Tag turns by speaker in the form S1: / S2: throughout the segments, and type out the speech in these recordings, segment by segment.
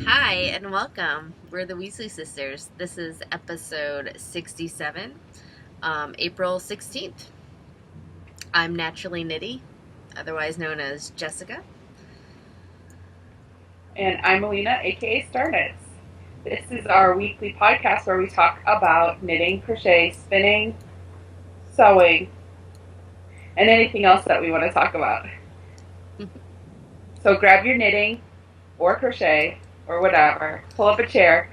S1: Hi and welcome. We're the Weasley sisters. This is episode 67, April 16th. I'm Naturally Nitty, otherwise known as Jessica.
S2: And I'm Allena, aka Starnits. This is our weekly podcast where we talk about knitting, crochet, spinning, sewing, and anything else that we want to talk about. So grab your knitting or crochet or whatever, pull up a chair,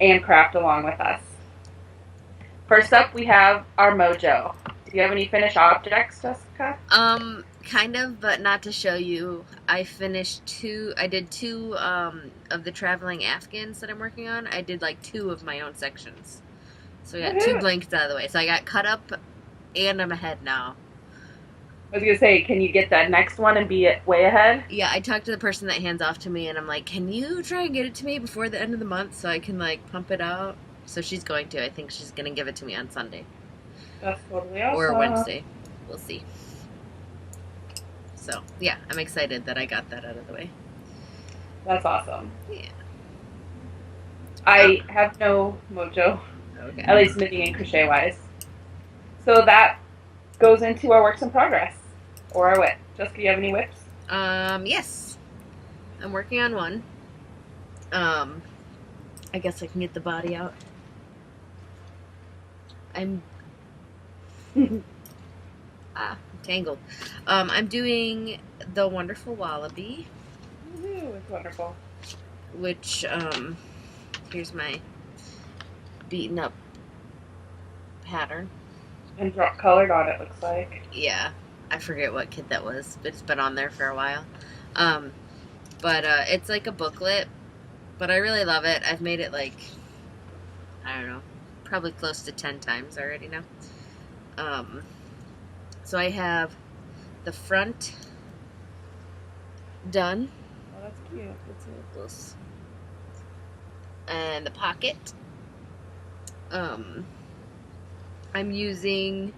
S2: and craft along with us. First up, we have our mojo. Do you have any finished objects, Jessica?
S1: Kind of, but not to show you. I did two of the traveling Afghans that I'm working on. I did like two of my own sections. So I got two blankets out of the way. So I got cut up and I'm ahead now.
S2: I was going to say, can you get that next one and be way ahead?
S1: Yeah, I talked to the person that hands off to me, and I'm like, can you try and get it to me before the end of the month so I can, like, pump it out? So she's going to. I think she's going to give it to me on Sunday.
S2: That's totally awesome.
S1: Or Wednesday. We'll see. So, yeah, I'm excited that I got that out of the way.
S2: That's awesome.
S1: Yeah.
S2: I have no mojo,
S1: Okay.
S2: at least knitting and crochet wise. So that goes into our works in progress, or our whip. Jessica, do you have any whips?
S1: Yes. I'm working on one. I guess I can get the body out. I'm tangled. I'm doing the Wonderful Wallaby.
S2: Ooh, it's wonderful.
S1: Which, here's my beaten up pattern.
S2: And drop colored on it, looks like.
S1: Yeah, I forget what kit that was. It's been on there for a while. But it's like a booklet, but I really love it. I've made it like, I don't know, probably close to 10 times already now. So I have the front done.
S2: Oh, that's cute.
S1: It's a little close. And the pocket. I'm using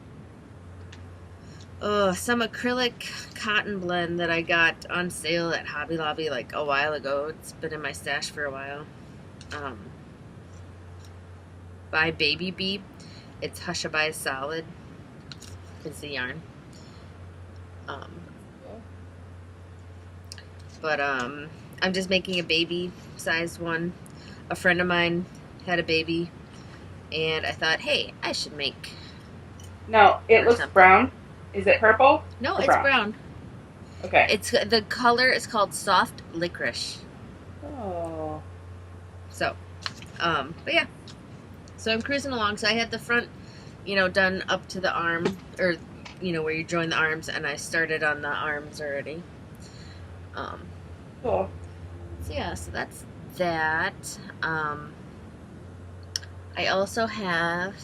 S1: some acrylic cotton blend that I got on sale at Hobby Lobby like a while ago. It's been in my stash for a while. By Baby Bee. It's Hushabye Solid. Is the yarn. But I'm just making a baby sized one. A friend of mine had a baby, and I thought, hey, I should make.
S2: No, it looks
S1: something.
S2: brown. Is it purple?
S1: No,
S2: Or
S1: it's brown.
S2: Okay.
S1: It's the color is called soft licorice.
S2: Oh.
S1: So, but yeah. So I'm cruising along. So I had the front, done up to the arm, or where you join the arms, and I started on the arms already.
S2: Cool.
S1: So yeah, so that's that. I also have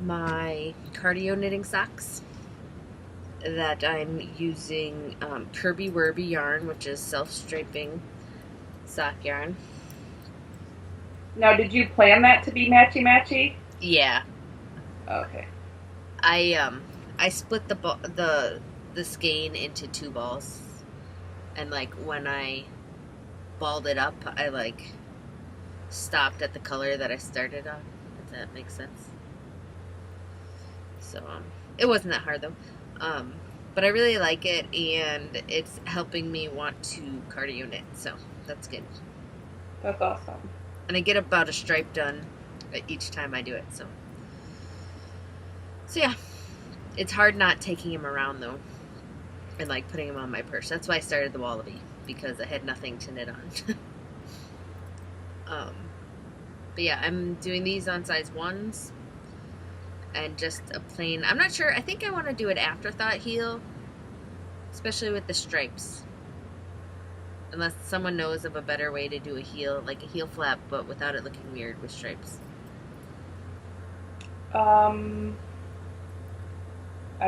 S1: my cardio knitting socks that I'm using Kirby Werby yarn, which is self-striping sock yarn.
S2: Now, did you plan that to be matchy-matchy?
S1: Yeah.
S2: Okay.
S1: I split the skein into two balls, and like when I balled it up, I like stopped at the color that I started on, if that makes sense. So it wasn't that hard though. But I really like it, and it's helping me want to cardio knit, so that's good.
S2: That's awesome.
S1: And I get about a stripe done each time I do it, so yeah. It's hard not taking him around though, and like putting him on my purse. That's why I started the Wallaby, because I had nothing to knit on. But yeah, I'm doing these on size 1s, and just a plain, I'm not sure, I think I want to do an afterthought heel, especially with the stripes, unless someone knows of a better way to do a heel, like a heel flap, but without it looking weird with stripes.
S2: I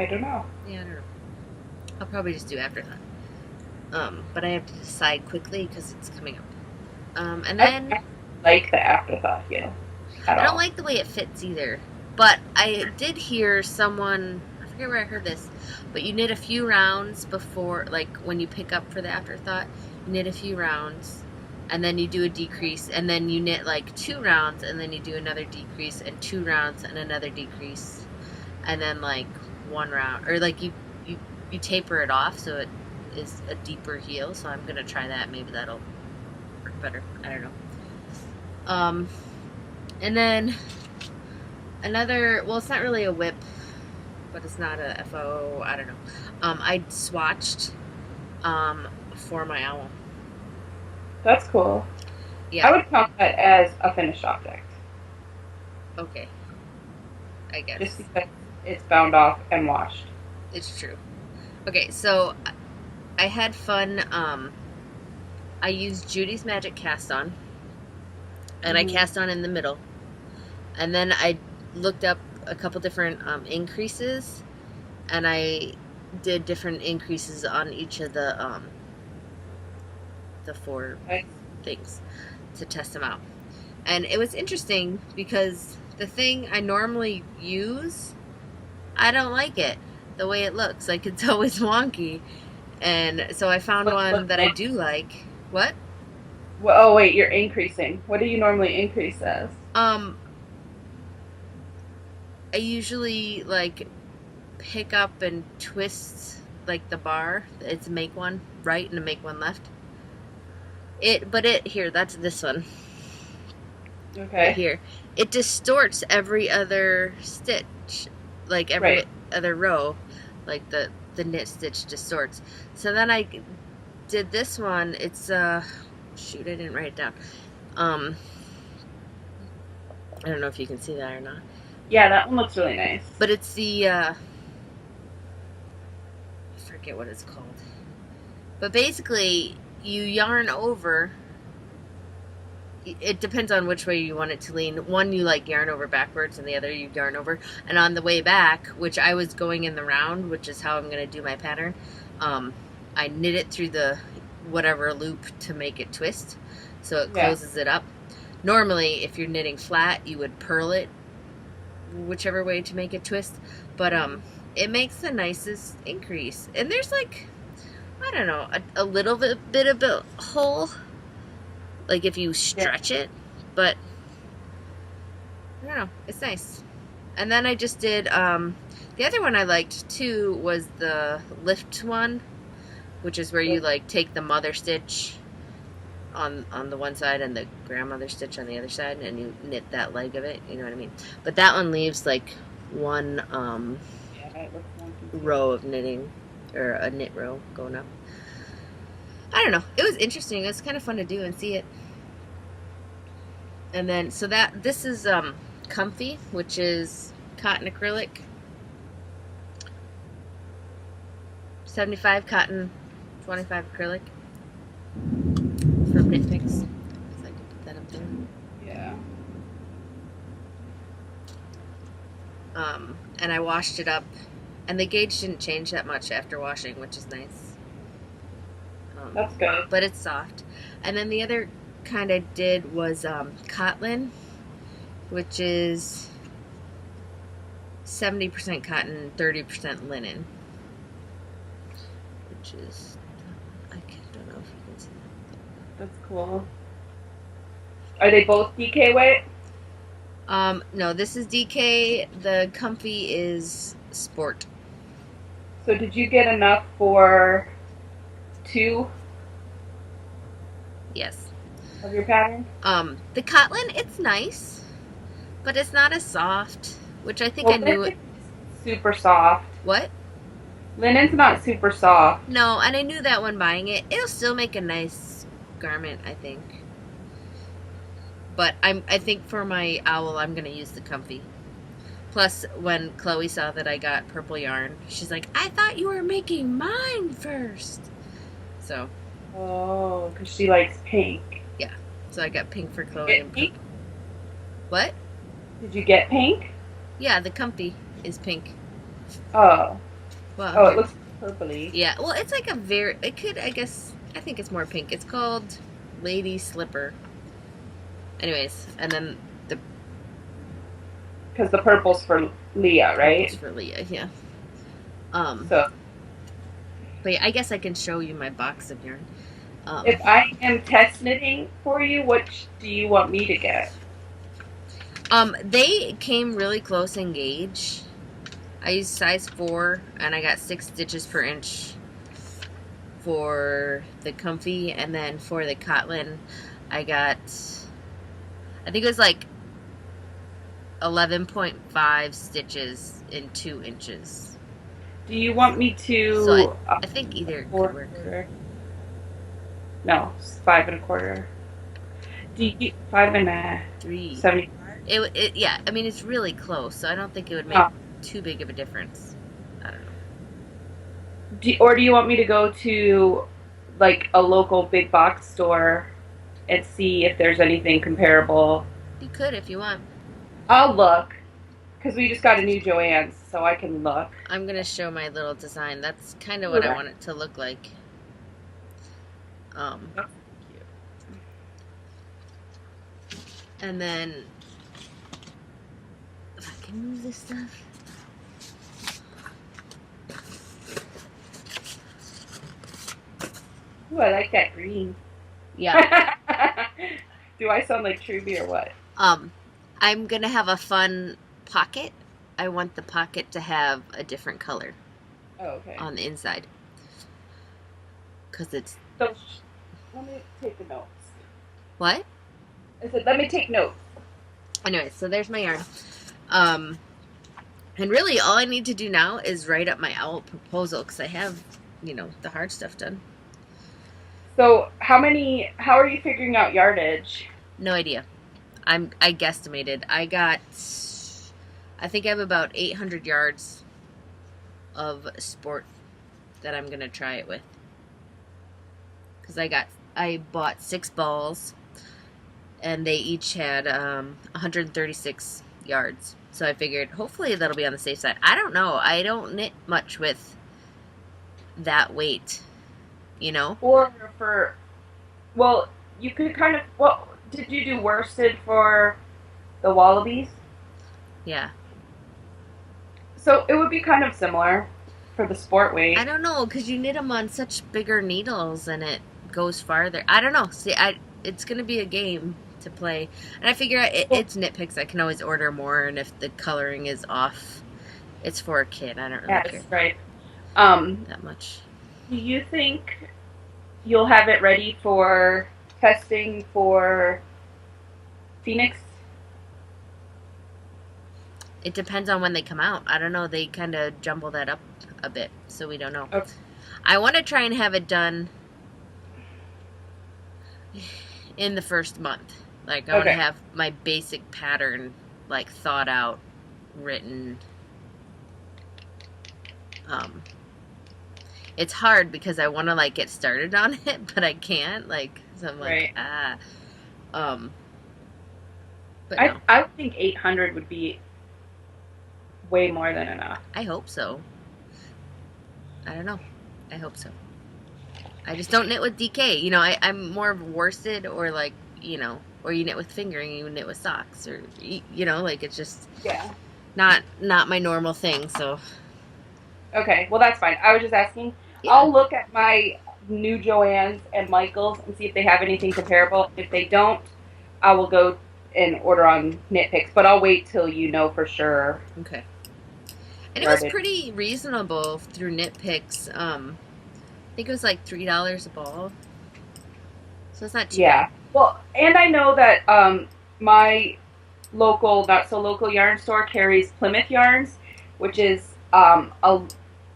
S2: don't know.
S1: Yeah, I don't know. I'll probably just do afterthought. But I have to decide quickly because it's coming up. And then
S2: I like the afterthought heel.
S1: I don't like the way it fits either. But I did hear someone, I forget where I heard this, but you knit a few rounds before, like when you pick up for the afterthought, you knit a few rounds, and then you do a decrease, and then you knit like 2 rounds, and then you do another decrease, and 2 rounds, and another decrease, and then like 1 round, or like you taper it off so it is a deeper heel. So I'm gonna try that. Maybe that'll work better. I don't know. And then another, well, it's not really a whip, but it's not a FO. I don't know. I swatched for my owl.
S2: That's cool.
S1: Yeah.
S2: I would count that as a finished object.
S1: Okay. I guess.
S2: Just because it's bound off and washed.
S1: It's true. Okay, so I had fun. I used Judy's Magic Cast On, and I cast on in the middle, and then I looked up a couple different increases, and I did different increases on each of the 4 things to test them out. And it was interesting because the thing I normally use, I don't like it the way it looks. Like, it's always wonky. And so I found one that I do like. What?
S2: Well, oh wait, you're increasing. What do you normally increase as?
S1: I usually like pick up and twist like the bar. It's make one right and make one left. Here, that's this one.
S2: Okay.
S1: Right here. It distorts every other stitch, like every other row, like the knit stitch distorts. So then I did this one. It's shoot, I didn't write it down. I don't know if you can see that or not.
S2: Yeah, that one looks really nice.
S1: But it's the I forget what it's called. But basically, you yarn over. It depends on which way you want it to lean. One you like yarn over backwards, and the other you yarn over. And on the way back, which I was going in the round, which is how I'm going to do my pattern, I knit it through the whatever loop to make it twist, so it closes it up. Normally, if you're knitting flat, you would purl it whichever way to make it twist. But it makes the nicest increase. And there's like, I don't know, a little bit of a hole, like if you stretch it, but I don't know, it's nice. And then I just did, the other one I liked too was the lift one, which is where you like take the mother stitch on the one side and the grandmother stitch on the other side, and you knit that leg of it, you know what I mean? But that one leaves like one row of knitting, or a knit row going up. I don't know, it was interesting. It was kind of fun to do and see it. And then so this is Comfy, which is cotton acrylic, 75 cotton, 25 acrylic from Knit Picks. So I can put that up there.
S2: Yeah.
S1: And I washed it up, and the gauge didn't change that much after washing, which is nice.
S2: That's good.
S1: But it's soft. And then the other kind I did was Cotlin, which is 70% cotton, 30% linen. Which is, I don't know if you can see that.
S2: That's cool. Are they both DK weight?
S1: No, this is DK. The Comfy is Sport.
S2: So did you get enough for 2?
S1: Yes.
S2: Of your pattern?
S1: The Cotlin, it's nice, but it's not as soft, which I think I knew it.
S2: Super soft.
S1: What?
S2: Linen's not super soft.
S1: No, and I knew that when buying it. It'll still make a nice garment, I think. But I think for my owl, I'm gonna use the Comfy. Plus, when Chloe saw that I got purple yarn, she's like, "I thought you were making mine first." So.
S2: Oh, because she likes pink.
S1: Yeah. So I got pink for Chloe and
S2: pink.
S1: What?
S2: Did you get pink?
S1: Yeah, the Comfy is pink.
S2: Oh.
S1: Well.
S2: Oh, it looks purpley.
S1: Yeah. Well, it's like it could, I guess, I think it's more pink. It's called Lady Slipper. Anyways, and then
S2: because the purple's for Leah, right?
S1: It's for Leah, yeah.
S2: So.
S1: But yeah, I guess I can show you my box of yarn. Um,
S2: If I am test knitting for you, which do you want me to get?
S1: they came really close in gauge. I used size 4, and I got 6 stitches per inch for the comfy, and then for the Kotlin, I got, I think it was like 11.5 stitches in 2 inches.
S2: Do you want me
S1: So I,
S2: to
S1: I think either could work.
S2: 4 1/4? No, 5 1/4. Do you
S1: 3.
S2: 75?
S1: Yeah, I mean, it's really close, so I don't think it would make
S2: Oh.
S1: too big of a difference. I don't know.
S2: Or do you want me to go to like a local big box store and see if there's anything comparable?
S1: You could if you want.
S2: I'll look because we just got a new Joann's, so I can look.
S1: I'm going to show my little design. That's kind of what I want it to look like.
S2: That's cute.
S1: And then, if I can move this stuff.
S2: Ooh, I like that green.
S1: Yeah.
S2: Do I sound like Truby or what?
S1: I'm going to have a fun pocket. I want the pocket to have a different color
S2: Oh, okay.
S1: on the inside. Because it's...
S2: So, let me take the notes.
S1: What?
S2: I said, let me take notes.
S1: Anyway, so there's my yarn. And really, all I need to do now is write up my owl proposal, because I have, the hard stuff done.
S2: So, how are you figuring out yardage?
S1: No idea. I guesstimated. I think I have about 800 yards of sport that I'm going to try it with. Because I bought 6 balls, and they each had 136 yards. So I figured hopefully that'll be on the safe side. I don't know. I don't knit much with that weight,
S2: Or you could kind of, did you do worsted for the wallabies?
S1: Yeah.
S2: So it would be kind of similar for the sport weight.
S1: I don't know, because you knit them on such bigger needles and it goes farther. I don't know. See, it's going to be a game to play. And I figure it's knit picks. I can always order more, and if the coloring is off, it's for a kid. I don't really care.
S2: Right.
S1: That much.
S2: Do you think you'll have it ready for testing for Phoenix?
S1: It depends on when they come out. I don't know. They kind of jumble that up a bit, so we don't know.
S2: Okay.
S1: I want to try and have it done in the first month. Like, I want to have my basic pattern, like, thought out, written. It's hard because I want to, like, get started on it, but I can't. Like, so I'm like, But no.
S2: I would think 800 would be way more than enough.
S1: I hope so. I don't know. I hope so. I just don't knit with DK. I'm more of worsted, or like, or you knit with fingering, you knit with socks, or like, it's just not my normal thing. So
S2: okay, well, that's fine. I was just asking. Yeah. I'll look at my new Joann's and Michael's and see if they have anything comparable. If they don't, I will go and order on Knit Picks, but I'll wait till you know for sure.
S1: Okay. And it was pretty reasonable through Knit Picks. I think it was like $3 a ball. So it's not too bad.
S2: Well, and I know that my local, not so local yarn store carries Plymouth Yarns, which is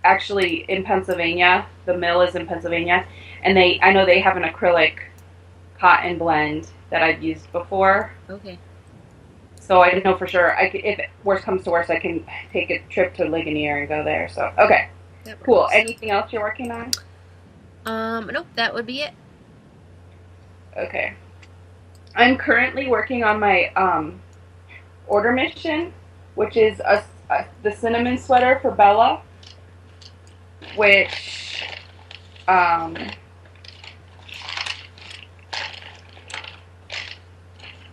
S2: actually in Pennsylvania. The mill is in Pennsylvania, and I know they have an acrylic cotton blend that I've used before.
S1: Okay.
S2: So I know for sure, if worst comes to worst, I can take a trip to Ligonier and go there. So, okay. Cool. Anything else you're working on?
S1: Nope, that would be it.
S2: Okay. I'm currently working on my order mission, which is the cinnamon sweater for Bella, which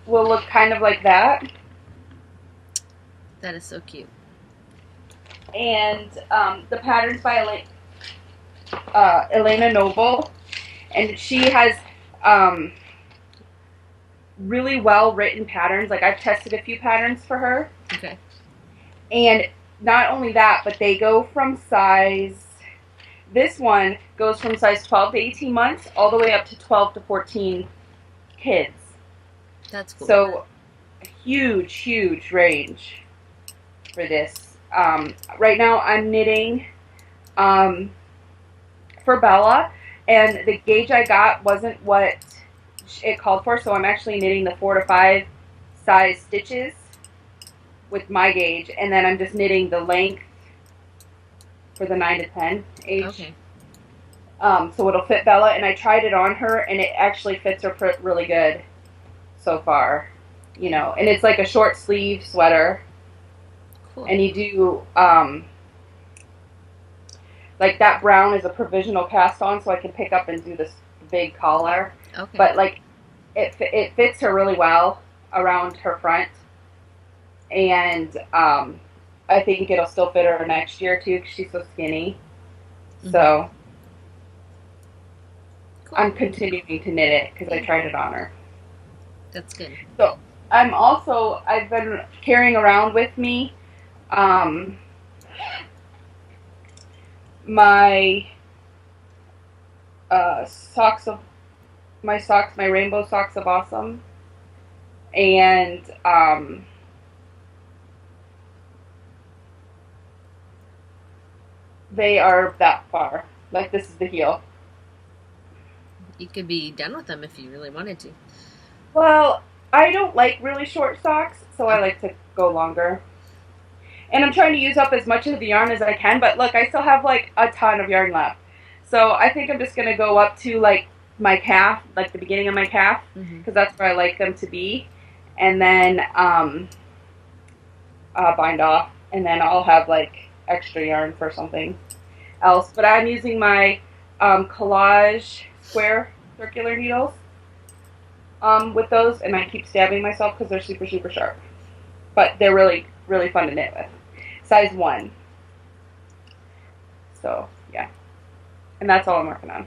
S2: will look kind of like that.
S1: That is so cute.
S2: And the pattern's by Allena Noble, And she has really well written patterns. Like, I've tested a few patterns for her.
S1: Okay.
S2: And not only that, but they go from size, this one goes from size 12 to 18 months all the way up to 12 to 14 kids.
S1: That's cool.
S2: So, huge, huge range for this. Right now I'm knitting for Bella, and the gauge I got wasn't what it called for, so I'm actually knitting the 4 to 5 size stitches with my gauge, and then I'm just knitting the length for the 9 to 10 age.
S1: Okay.
S2: So it'll fit Bella, and I tried it on her, and it actually fits her really good so far. You know, and it's like a short sleeve sweater.
S1: Cool.
S2: And you do, like, that brown is a provisional cast on, so I can pick up and do this big collar.
S1: Okay.
S2: But, like, it fits her really well around her front. And I think it'll still fit her next year, too, because she's so skinny. Mm-hmm. So cool. I'm continuing to knit it because I tried it on her.
S1: That's good.
S2: So I've been carrying around with me my my rainbow socks of awesome, and they are that far. Like, this is the heel.
S1: You could be done with them if you really wanted to.
S2: Well, I don't like really short socks, so I like to go longer. And I'm trying to use up as much of the yarn as I can, but look, I still have, like, a ton of yarn left. So I think I'm just going to go up to, like, my calf, like the beginning of my calf, because that's where I like them to be. And then bind off, and then I'll have, like, extra yarn for something else. But I'm using my collage square circular needles with those, and I keep stabbing myself because they're super, super sharp. But they're really, really fun to knit with. Size 1. So, yeah. And that's all I'm working on.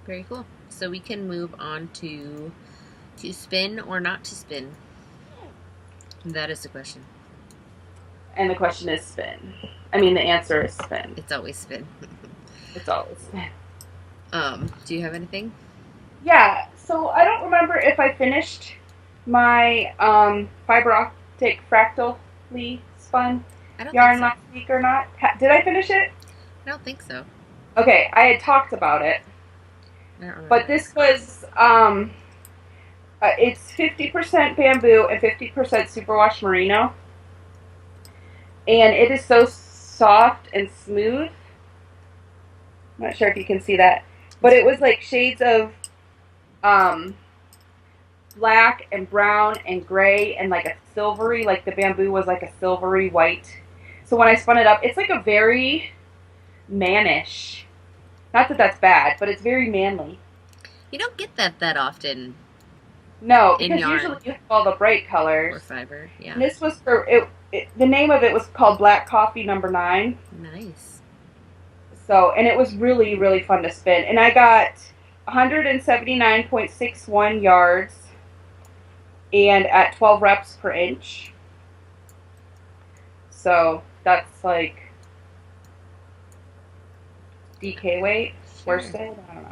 S1: Very cool. So we can move on to spin or not to spin. That is the question.
S2: And the question is spin. I mean, the answer is spin.
S1: It's always spin.
S2: It's always spin.
S1: Do you have anything?
S2: Yeah. So I don't remember if I finished my fiber optic fractally spun yarn last week or not. Did I finish it?
S1: I don't think so.
S2: Okay, I had talked about it.
S1: I don't remember.
S2: But this was, it's 50% bamboo and 50% superwash merino. And it is so soft and smooth. I'm not sure if you can see that. But it was like shades of black and brown and gray and like a silvery, like the bamboo was like a silvery white. So when I spun it up, it's like a very mannish. Not that that's bad, but it's very manly.
S1: You don't get that often.
S2: No, because usually you have all the bright colors.
S1: Or fiber, yeah.
S2: And this was for, the name of it was called Black Coffee Number 9.
S1: Nice.
S2: So, and it was really, really fun to spin. And I got 179.61 yards and at 12 reps per inch. So, that's like DK weight, worsted, I don't know.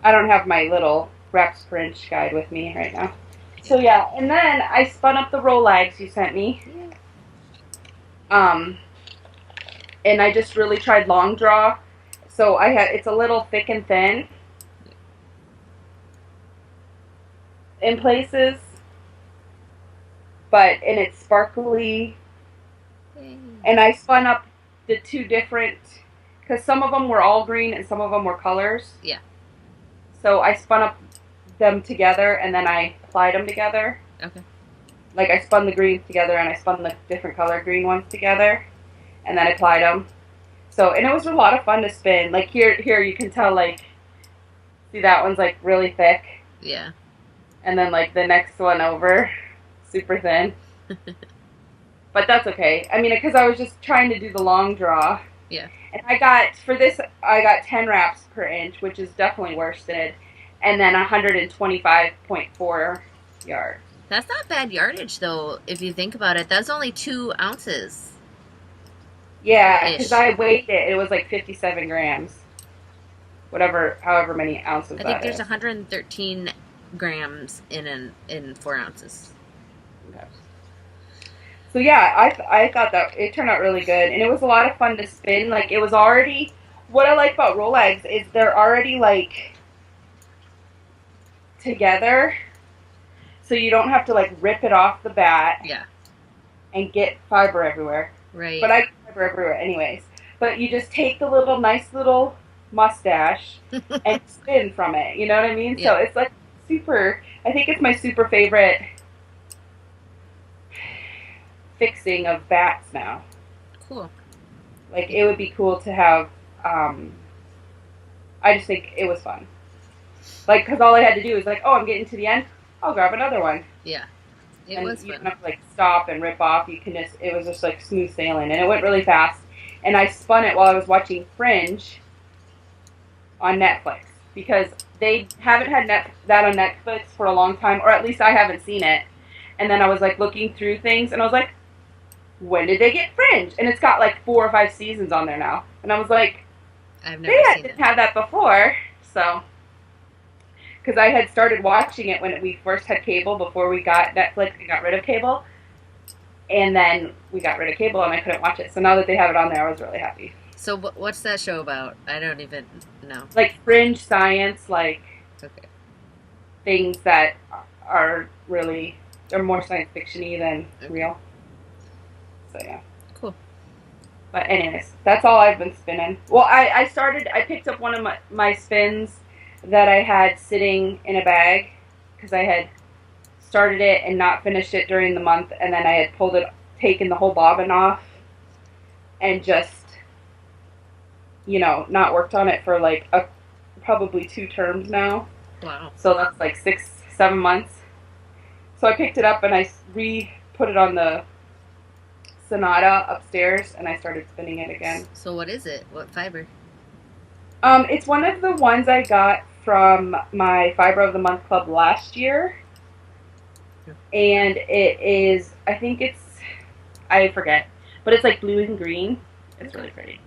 S2: I don't have my little reps per inch guide with me right now. So yeah, and then I spun up the Rolags you sent me. And I just really tried long draw. So it's a little thick and thin in places, and it's sparkly. And I spun up the two different, because some of them were all green and some of them were colors.
S1: Yeah.
S2: So I spun up them together and then I applied them together.
S1: Okay.
S2: Like I spun the greens together and I spun the different color green ones together and then I applied them. So, and it was a lot of fun to spin. Like here you can tell, like, see that one's like really thick.
S1: Yeah.
S2: And then like the next one over, super thin. But that's okay. I mean, because I was just trying to do the long draw.
S1: Yeah.
S2: And I got, for this, I got 10 wraps per inch, which is definitely worsted, and then 125.4 yards.
S1: That's not bad yardage, though, if you think about it. That's only 2 ounces
S2: Yeah, because
S1: ish.
S2: I weighed it. It was like 57 grams, whatever, however many ounces
S1: I think
S2: that
S1: there's
S2: is.
S1: 113 grams in 4 ounces.
S2: Okay. So yeah, I thought that it turned out really good, and it was a lot of fun to spin. Like it was already. What I like about roll eggs is they're already like together, so you don't have to like rip it off the bat
S1: Yeah.
S2: and get fiber everywhere.
S1: Right.
S2: But I get fiber everywhere anyways. But you just take the little nice little mustache and spin from it. You know what I mean? So
S1: Yep.
S2: it's like super. I think it's my super favorite fixing of bats now.
S1: Cool.
S2: Like it would be cool to have. I just think it was fun. Like because all I had to do was like, oh, I'm getting to the end. I'll grab another one,
S1: Yeah. It
S2: and
S1: was
S2: you don't
S1: fun.
S2: have to like stop and rip off. You can just. It was just like smooth sailing, and it went really fast. And I spun it while I was watching Fringe on Netflix because they haven't had that on Netflix for a long time, or at least I haven't seen it. And then I was like looking through things, and I was like, when did they get Fringe? And it's got like 4 or 5 seasons on there now. And I was like,
S1: I've
S2: they
S1: never seen it.
S2: didn't have that before. So, because I had started watching it when we first had cable before we got Netflix and got rid of cable. And then we got rid of cable and I couldn't watch it. So now that they have it on there, I was really happy.
S1: So, what's that show about? I don't even know.
S2: Like fringe science, like
S1: Okay.
S2: things that are really, they're more science fiction-y than
S1: Okay.
S2: real. So yeah.
S1: Cool.
S2: But anyways, that's all I've been spinning. Well, I picked up one of my spins that I had sitting in a bag because I had started it and not finished it during the month, and then I had pulled it, taken the whole bobbin off, and just, not worked on it for like probably 2 terms now.
S1: Wow.
S2: So that's like 6, 7 months. So I picked it up and I put it on the Sonata upstairs, and I started spinning it again.
S1: So, what is it? What fiber?
S2: It's one of the ones I got from my Fiber of the Month club last year, and it is, I forget, but it's like blue and green. It's really pretty.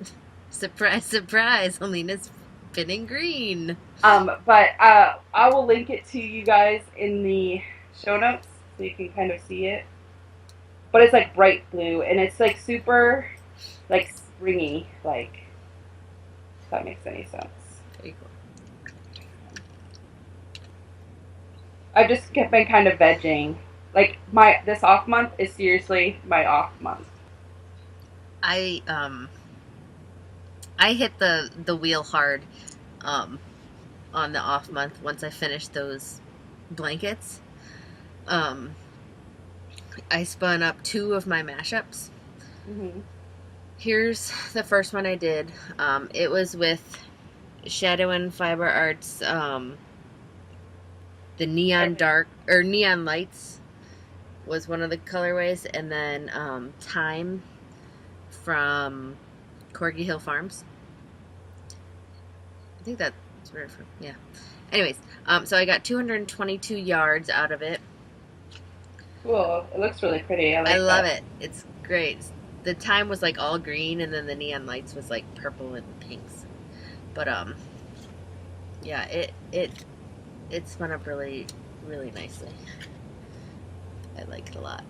S1: Surprise, surprise. Alina's spinning green.
S2: But I will link it to you guys in the show notes so you can kind of see it. But it's like bright blue, and it's like super, like springy, like, if that makes any sense.
S1: Very cool.
S2: I've just been kind of vegging. Like this off month is seriously my off month.
S1: I I hit the wheel hard um on the off month once I finished those blankets. Um I spun up 2 of my mashups.
S2: Mm-hmm.
S1: Here's the first one I did. It was with Shadow and Fiber Arts, the neon dark or neon lights was one of the colorways, and then Time from Corgi Hill Farms. I think that's where it's from. Yeah. Anyways, so I got 222 yards out of it.
S2: Cool. It looks really pretty.
S1: I love
S2: that.
S1: it. It's great. The Time was like all green, and then the neon lights was like purple and pinks. But yeah, it spun up really really nicely. I like it a lot.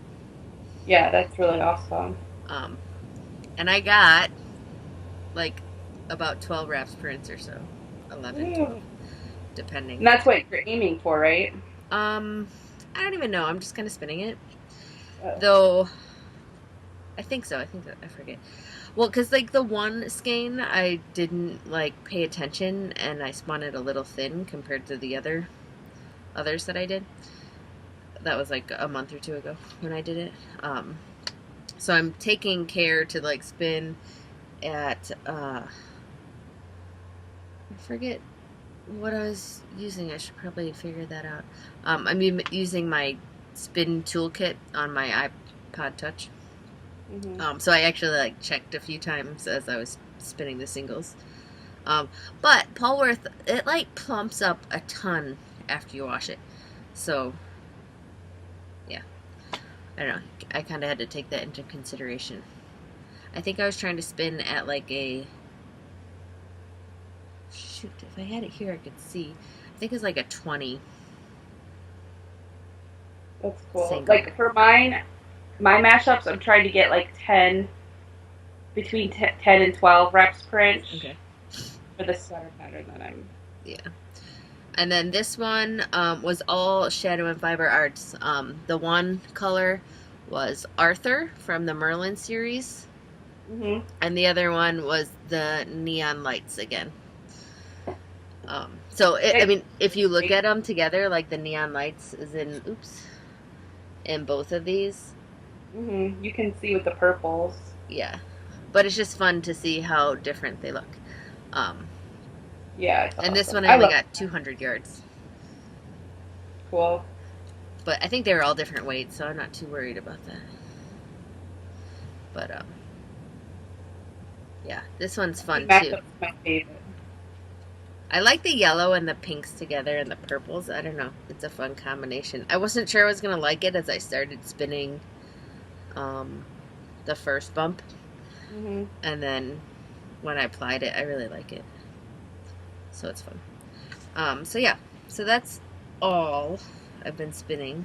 S2: Yeah, that's really awesome.
S1: Um, and I got like about 12 wraps per inch or so, 11, 12, depending.
S2: And that's what you're aiming for, right?
S1: Um, I don't even know. I'm just kind of spinning it,
S2: Oh.
S1: though. I think so. I think that I forget. Well, because like the one skein, I didn't like pay attention, and I spun it a little thin compared to the others that I did. That was like a month or 2 ago when I did it. So I'm taking care to like spin at I forget what I was using. I should probably figure that out. I'm using my spin toolkit on my iPod Touch.
S2: Mm-hmm.
S1: So I actually like checked a few times as I was spinning the singles. But Polworth, it like plumps up a ton after you wash it. So, yeah, I don't know. I kind of had to take that into consideration. I think I was trying to spin at like a, shoot, if I had it here I could see. I think it's like a 20.
S2: That's cool.
S1: Single.
S2: Like for my mashups, I'm trying to get like 10, between 10 and 12 reps per inch.
S1: Okay.
S2: For the sweater pattern that I'm.
S1: Yeah. And then this one was all Shadow and Fiber Arts. The one color was Arthur from the Merlin series.
S2: Mm-hmm.
S1: And the other one was the Neon Lights again. So, I mean, if you look at them together, like the Neon Lights is in both of these.
S2: Mm-hmm. You can see with the purples.
S1: Yeah. But it's just fun to see how different they look.
S2: Yeah. It's
S1: and
S2: awesome.
S1: this one I only got 200 yards.
S2: Cool.
S1: But I think they were all different weights, so I'm not too worried about that. But, yeah, this one's fun too.
S2: My favorite.
S1: I like the yellow and the pinks together and the purples. I don't know. It's a fun combination. I wasn't sure I was going to like it as I started spinning the first bump.
S2: Mm-hmm.
S1: And then when I applied it, I really like it. So it's fun. So yeah. So that's all I've been spinning.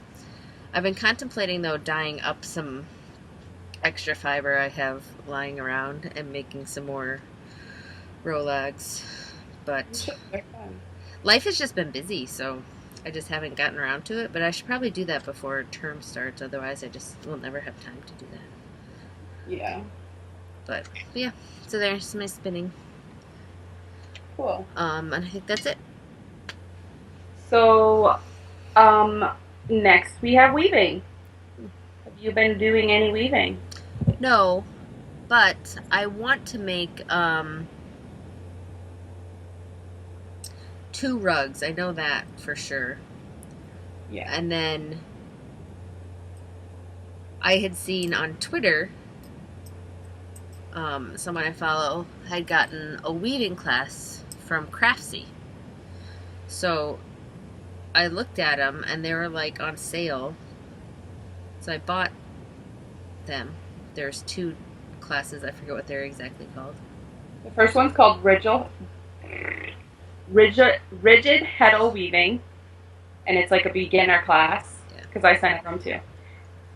S1: I've been contemplating, though, dyeing up some extra fiber I have lying around and making some more Rolags. But life has just been busy, so I just haven't gotten around to it. But I should probably do that before term starts. Otherwise, I just will never have time to do that.
S2: Yeah.
S1: But yeah, so there's my spinning.
S2: Cool.
S1: And I think that's it.
S2: So, next we have weaving. Have you been doing any weaving?
S1: No, but I want to make 2 rugs. I know that for sure.
S2: Yeah.
S1: And then I had seen on Twitter, someone I follow had gotten a weaving class from Craftsy. So I looked at them and they were like on sale. So I bought them. There's 2 classes. I forget what they're exactly called.
S2: The first one's called rigid heddle weaving, and it's like a beginner class because I signed up for them too.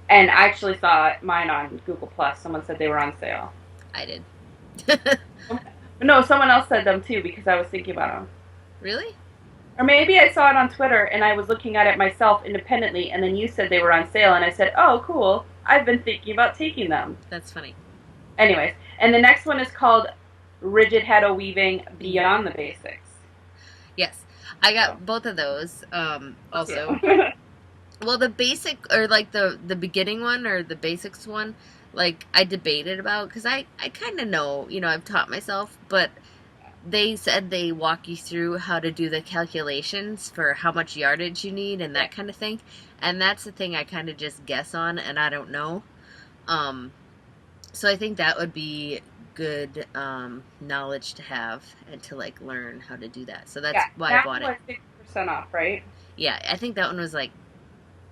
S2: And I actually saw mine on Google Plus. Someone said they were on sale.
S1: I did.
S2: No, someone else said them too because I was thinking about them.
S1: Really?
S2: Or maybe I saw it on Twitter and I was looking at it myself independently, and then you said they were on sale, and I said, "Oh, cool! I've been thinking about taking them."
S1: That's funny.
S2: Anyways, and the next one is called Rigid Heddle Weaving Beyond the Basics.
S1: Yes, I got both of those. Also,
S2: Yeah.
S1: well, the basic or like the beginning one or the basics one, like I debated about because I kind of know, I've taught myself, but they said they walk you through how to do the calculations for how much yardage you need and that kind of thing, and that's the thing I kind of just guess on and I don't know. So I think that would be good knowledge to have and to like learn how to do that. So that's why I bought it.
S2: That was 50% off, right?
S1: Yeah, I think that one was like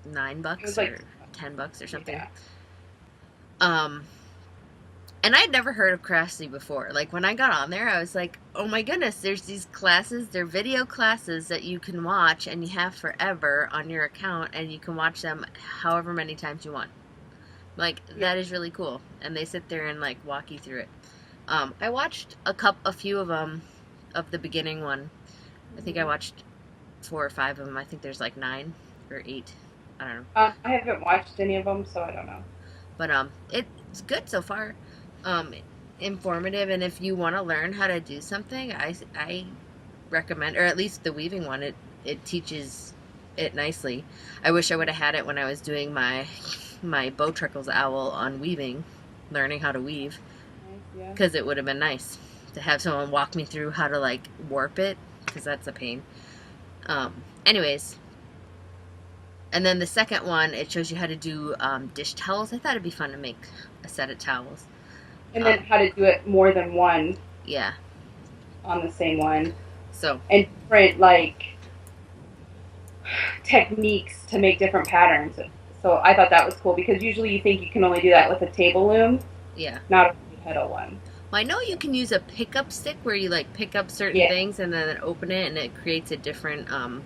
S1: $9
S2: like
S1: or $10 or something.
S2: Yeah.
S1: And I'd never heard of Craftsy before. Like when I got on there, I was like, oh my goodness, there's these classes, they're video classes that you can watch and you have forever on your account and you can watch them however many times you want. Like that is really cool. And they sit there and like walk you through it. I watched a few of them, of the beginning one. I think I watched 4 or 5 of them. I think there's like 9 or 8. I don't know.
S2: I haven't watched any of them, so I don't know.
S1: But it's good so far. Informative, and if you want to learn how to do something, I recommend, or at least the weaving one. It teaches it nicely. I wish I would have had it when I was doing my Bow Trickles owl on weaving, learning how to weave, because it would have been nice to have someone walk me through how to like warp it, because that's a pain. Anyways, and then the second one, it shows you how to do dish towels. I thought it'd be fun to make a set of towels.
S2: And then how to do it more than one.
S1: Yeah.
S2: on the same one,
S1: So,
S2: and different like techniques to make different patterns. So I thought that was cool because usually you think you can only do that with a table loom,
S1: yeah.
S2: not a pedal one.
S1: Well, I know you
S2: So,
S1: can use a pickup stick where you like pick up certain
S2: yeah,
S1: things and then open it and it creates a different I don't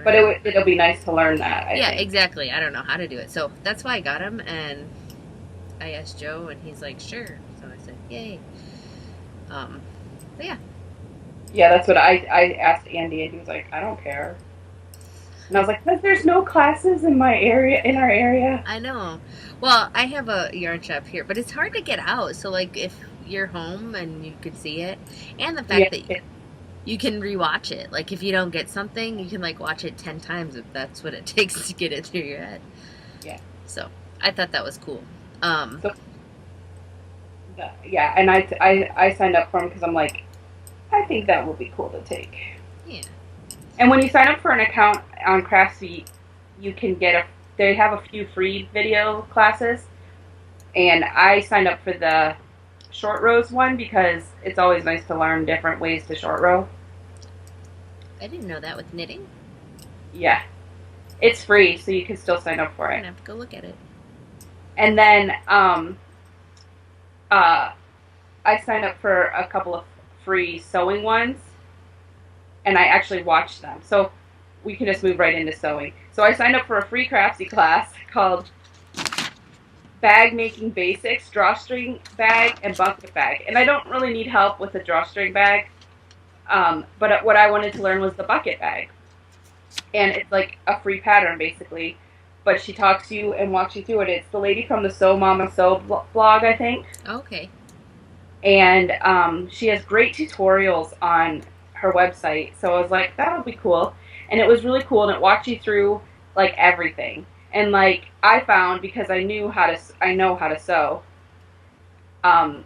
S2: but
S1: know.
S2: it'll be nice to learn that, I
S1: Yeah,
S2: think.
S1: exactly. I don't know how to do it. So, that's why I got him and I asked Joe and he's like, "Sure." So I said, "Yay." Um but yeah.
S2: Yeah, that's what I asked Andy, and he was like, I don't care. And I was like, but there's no classes in my area, in our area.
S1: I know. Well, I have a yarn shop here, but it's hard to get out. So, like, if you're home and you could see it, and the
S2: Yeah,
S1: fact that you can rewatch it. Like, if you don't get something, you can, like, watch it 10 times if that's what it takes to get it through your head.
S2: yeah.
S1: So, I thought that was cool.
S2: So, yeah, and I signed up for them because I'm like, I think that would be cool to take.
S1: Yeah.
S2: And when you sign up for an account on Craftsy, you can get they have a few free video classes, and I signed up for the short rows one because it's always nice to learn different ways to short row.
S1: I didn't know that with knitting.
S2: Yeah, it's free, so you can still sign up for
S1: I'm
S2: it.
S1: going to have to go look at it.
S2: And then uh, I signed up for a couple of free sewing ones, and I actually watched them. So we can just move right into sewing. So I signed up for a free Craftsy class called Bag Making Basics, Drawstring Bag, and Bucket Bag. And I don't really need help with the drawstring bag, but what I wanted to learn was the bucket bag. And it's like a free pattern, basically. But she talks to you and walks you through it. It's the lady from the Sew Mama Sew blog, I think.
S1: Okay.
S2: And she has great tutorials on her website. So I was like, that would be cool. And it was really cool, and it walked you through like everything. And like I found, because I know how to sew.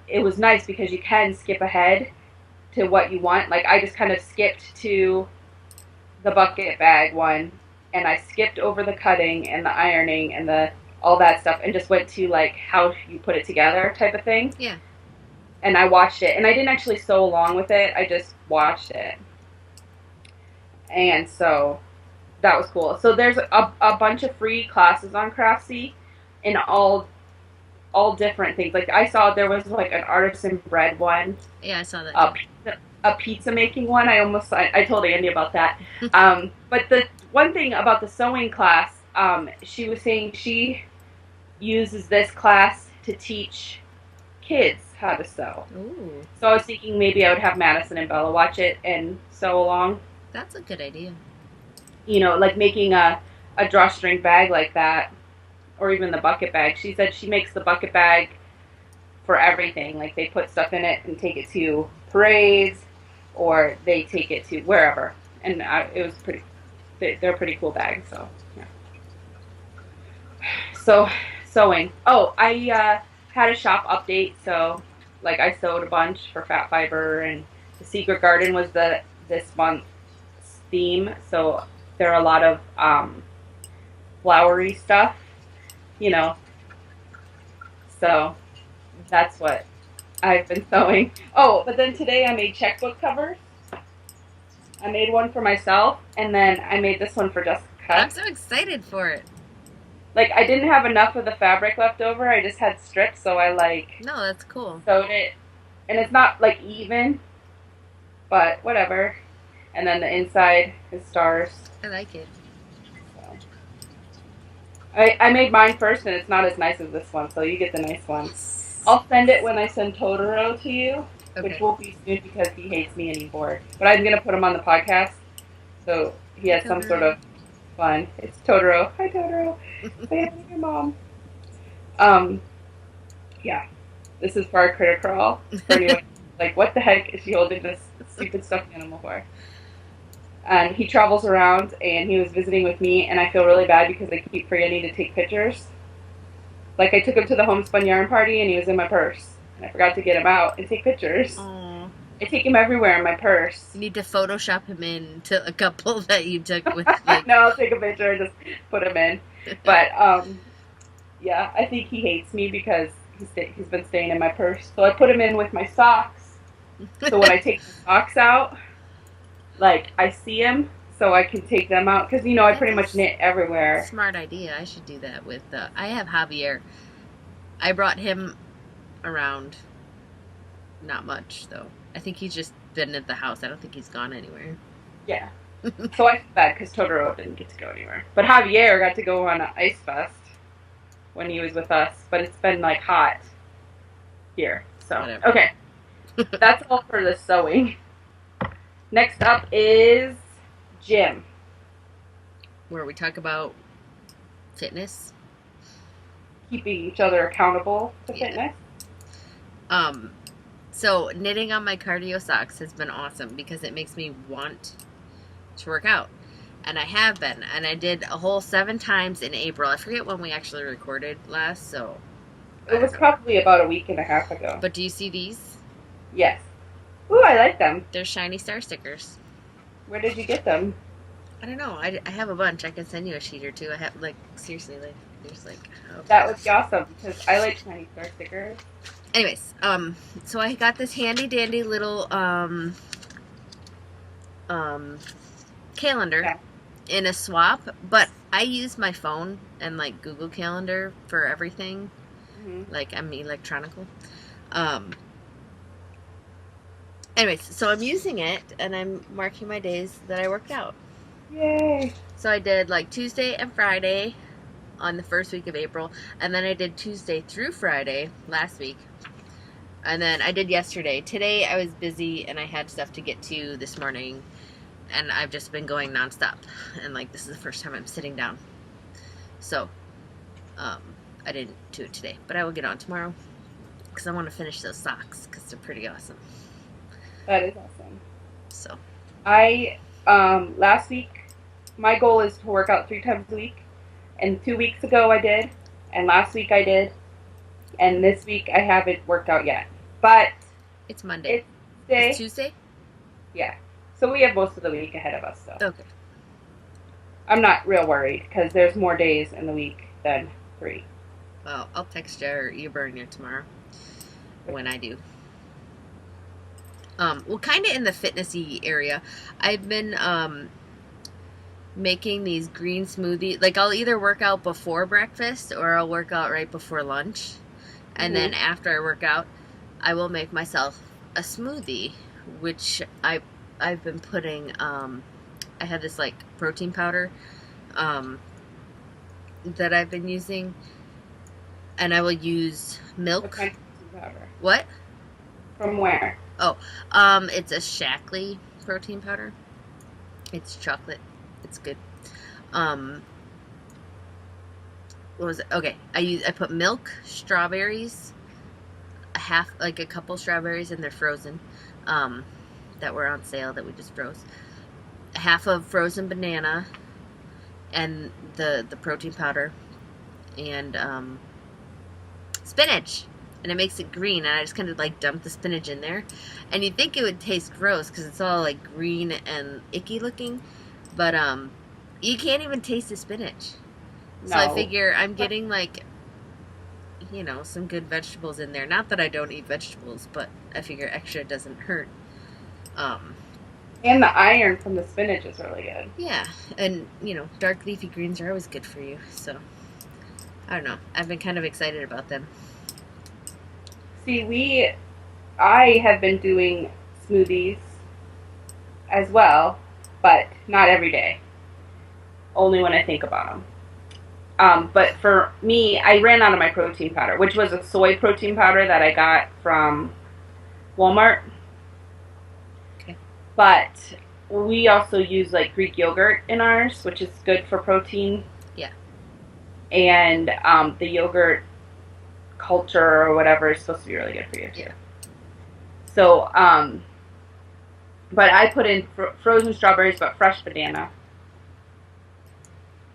S2: It was nice because you can skip ahead to what you want. Like I just kind of skipped to the bucket bag one, and I skipped over the cutting and the ironing and the all that stuff, and just went to like how you put it together type of thing.
S1: Yeah.
S2: And I watched it, and I didn't actually sew along with it. I just watched it, and so that was cool. So there's a bunch of free classes on Craftsy, in all different things. Like I saw there was like an artisan bread one,
S1: Yeah, I saw that
S2: a pizza making one. I told Andy about that.
S1: too.
S2: But the one thing about the sewing class, she was saying she uses this class to teach kids how to sew.
S1: Ooh,
S2: So I was thinking maybe I would have Madison and Bella watch it and sew along.
S1: that's a good idea.
S2: You know, like making a drawstring bag like that, or even the bucket bag. She said she makes the bucket bag for everything. Like they put stuff in it and take it to parades, or they take it to wherever. And it was pretty. They're pretty cool bags. So yeah. So sewing. Oh, I had a shop update. So like I sewed a bunch for Fat Fiber, and the Secret Garden was this month's theme. So there are a lot of flowery stuff, you know. So that's what I've been sewing. Oh, but then today I made checkbook covers. I made one for myself, and then I made this one for Jessica.
S1: I'm so excited for it.
S2: Like I didn't have enough of the fabric left over. I just had strips, so I
S1: No, that's cool.
S2: sewed it, and it's not like even, but whatever. And then the inside is stars.
S1: I like it.
S2: So. I made mine first, and it's not as nice as this one, so you get the nice one. I'll send it when I send Totoro to you, which won't be soon because he hates me anymore. But I'm going to put him on the podcast, so he has some sort of fun. It's Totoro. Hi, Totoro. Say hi to your mom. Yeah. This is for our critter crawl. For anyone, like, what the heck is she holding this stupid stuffed animal for? And he travels around, and he was visiting with me, and I feel really bad because I keep forgetting to take pictures. Like, I took him to the homespun yarn party, and he was in my purse. And I forgot to get him out and take pictures.
S1: Aww.
S2: I take him everywhere in my purse.
S1: You need to Photoshop him in to a couple that you took with, like...
S2: No, I'll take a picture and just put him in. But, yeah, I think he hates me because he's been staying in my purse. So I put him in with my socks. So when I take the socks out, like I see him, so I can take them out because I pretty much knit everywhere.
S1: Smart idea. I should do that with. I have Javier. I brought him around. Not much though. I think he's just been at the house. I don't think he's gone anywhere.
S2: Yeah. So I feel bad because Totoro didn't get to go anywhere, but Javier got to go on an ice fest when he was with us. But it's been like hot here, so
S1: Whatever.
S2: Okay. That's all for the sewing. Next up is gym,
S1: where we talk about fitness.
S2: Keeping each other accountable to fitness.
S1: So knitting on my cardio socks has been awesome because it makes me want to work out. And I have been. And I did a whole 7 times in April. I forget when we actually recorded last, so.
S2: It was probably about a week and a half ago.
S1: But do you see these?
S2: Yes. Ooh, I like them.
S1: They're shiny star stickers.
S2: Where did you get them?
S1: I don't know. I have a bunch. I can send you a sheet or two. I have, seriously, there's
S2: That would be awesome because I like shiny star stickers.
S1: Anyways, so I got this handy dandy little calendar in a swap, but I use my phone and Google Calendar for everything. Mm-hmm. I'm electronical. Anyways, so I'm using it and I'm marking my days that I worked out.
S2: Yay!
S1: So I did Tuesday and Friday on the first week of April, and then I did Tuesday through Friday last week. And then I did yesterday. Today I was busy and I had stuff to get to this morning, and I've just been going nonstop. And this is the first time I'm sitting down. So, I didn't do it today, but I will get on tomorrow because I want to finish those socks because they're pretty awesome.
S2: That is awesome.
S1: So,
S2: last week, my goal is to work out 3 times a week, and 2 weeks ago I did, and last week I did, and this week I haven't worked out yet. But
S1: it's Monday.
S2: It's
S1: Tuesday?
S2: Yeah. So we have most of the week ahead of us, so.
S1: Okay.
S2: I'm not real worried because there's more days in the week than 3.
S1: Well, I'll text you or you burn you tomorrow when I do. Well, kind of in the fitnessy area, I've been making these green smoothies. I'll either work out before breakfast or I'll work out right before lunch. And then after I work out, I will make myself a smoothie, which I've been putting, I have this protein powder that I've been using, and I will use milk.
S2: What kind of protein powder?
S1: What?
S2: From where?
S1: Oh, it's a Shackley protein powder. It's chocolate. It's good. What was it? Okay, I put milk, strawberries, a couple strawberries, and they're frozen, that were on sale that we just froze. Half of frozen banana, and the protein powder, and spinach. And it makes it green, and I just kind of dump the spinach in there. And you'd think it would taste gross because it's all green and icky looking, but you can't even taste the spinach. No. So I figure I'm getting some good vegetables in there. Not that I don't eat vegetables, but I figure extra doesn't hurt.
S2: And the iron from the spinach is really good.
S1: Yeah, and dark leafy greens are always good for you. So I don't know. I've been kind of excited about them.
S2: See, I have been doing smoothies as well, but not every day. Only when I think about them. But for me, I ran out of my protein powder, which was a soy protein powder that I got from Walmart.
S1: Okay.
S2: But we also use Greek yogurt in ours, which is good for protein.
S1: Yeah.
S2: And the yogurt culture or whatever is supposed to be really good for you too.
S1: Yeah.
S2: So, but I put in frozen strawberries, but fresh banana.